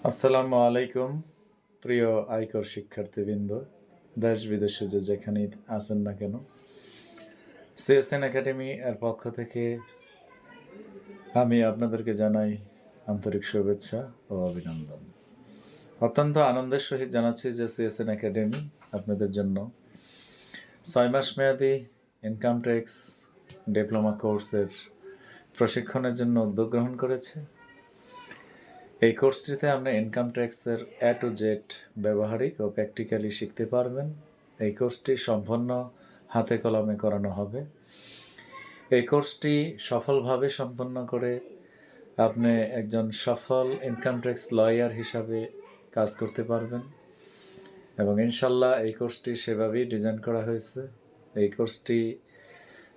আসসালামু আলাইকুম প্রিয় আয়কর শিক্ষার্থীবৃন্দ, দেশ বিদেশে যেখানেই আছেন না কেন, সিএসএন একাডেমি এর পক্ষ থেকে আমি আপনাদেরকে জানাই আন্তরিক শুভেচ্ছা ও অভিনন্দন। অত্যন্ত আনন্দের সহিত জানাচ্ছি যে সিএসএন একাডেমি আপনাদের জন্য 6 মাস মেয়াদী ইনকাম ট্যাক্স ডিপ্লোমা কোর্সের প্রশিক্ষণের জন্য উদ্যোগ গ্রহণ করেছে। এই কোর্সটিতে আপনি ইনকাম ট্যাক্সের A to Z ব্যবহারিক ও প্র্যাকটিক্যালি শিখতে পারবেন। এই কোর্সটি সম্পূর্ণ হাতে কলমে করানো হবে। এই কোর্সটি সফলভাবে সম্পন্ন করে আপনি একজন সফল ইনকাম ট্যাক্স লয়ার হিসাবে কাজ করতে পারবেন এবং ইনশাল্লাহ এই কোর্সটি সেভাবেই ডিজাইন করা হয়েছে। এই কোর্সটি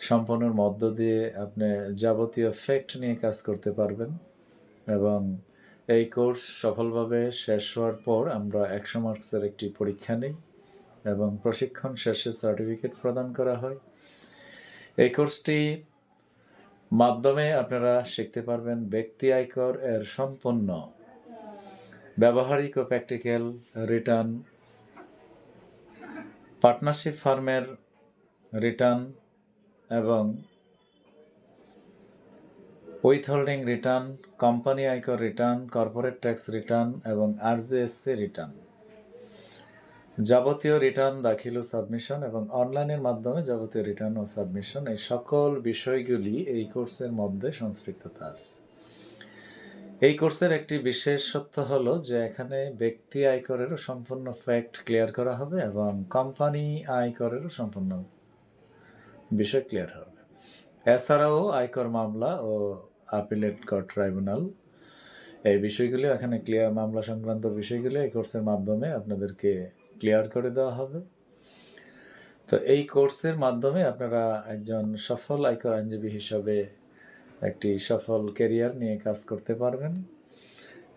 সম্পন্নের মধ্য দিয়ে আপনি যাবতীয় ফ্যাক্ট নিয়ে কাজ করতে পারবেন এবং এই কোর্স সফলভাবে শেষ হওয়ার পর আমরা 100 মার্কসের একটি পরীক্ষা নিই এবং প্রশিক্ষণ শেষে সার্টিফিকেট প্রদান করা হয়। এই কোর্সটি মাধ্যমে আপনারা শিখতে পারবেন ব্যক্তি আয়কর এর সম্পূর্ণ ব্যবহারিক ও প্র্যাকটিক্যাল রিটার্ন, পার্টনারশিপ ফার্মের রিটার্ন এবং উইথহোল্ডিং রিটার্ন, কোম্পানি আয়কর রিটার্ন, কর্পোরেট ট্যাক্স রিটার্ন এবং আরজিএসসি রিটার্ন, যাবতীয় রিটার্ন দাখিল ও সাবমিশন এবং অনলাইনের মাধ্যমে যাবতীয় রিটার্ন ও সাবমিশন, এই সকল বিষয়গুলি এই কোর্সের মধ্যে সংশ্লিষ্টতা আছে। এই কোর্সের একটি বিশেষত্ব হলো যে এখানে ব্যক্তি আয়করেরও সম্পূর্ণ ফ্যাক্ট ক্লিয়ার করা হবে এবং কোম্পানি আয়করেরও সম্পূর্ণ বিষয় ক্লিয়ার হবে। এছাড়াও আয়কর মামলা ও আপিলেট কোর্ট ট্রাইব্যুনাল, এই বিষয়গুলি এখানে ক্লিয়ার, মামলা সংক্রান্ত বিষয়গুলি এই কোর্সের মাধ্যমে আপনাদেরকে ক্লিয়ার করে দেওয়া হবে। তো এই কোর্সের মাধ্যমে আপনারা একজন সফল আয়কর আইনজীবী হিসাবে একটি সফল ক্যারিয়ার নিয়ে কাজ করতে পারবেন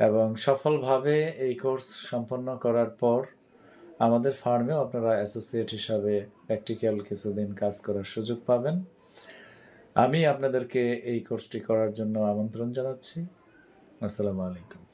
এবং সফলভাবে এই কোর্স সম্পন্ন করার পর আমাদের ফার্মেও আপনারা অ্যাসোসিয়েট হিসাবে প্র্যাকটিক্যাল কিছুদিন কাজ করার সুযোগ পাবেন। আমি আপনাদেরকে এই কোর্সটি করার জন্য আমন্ত্রণ জানাচ্ছি। আসসালামু আলাইকুম।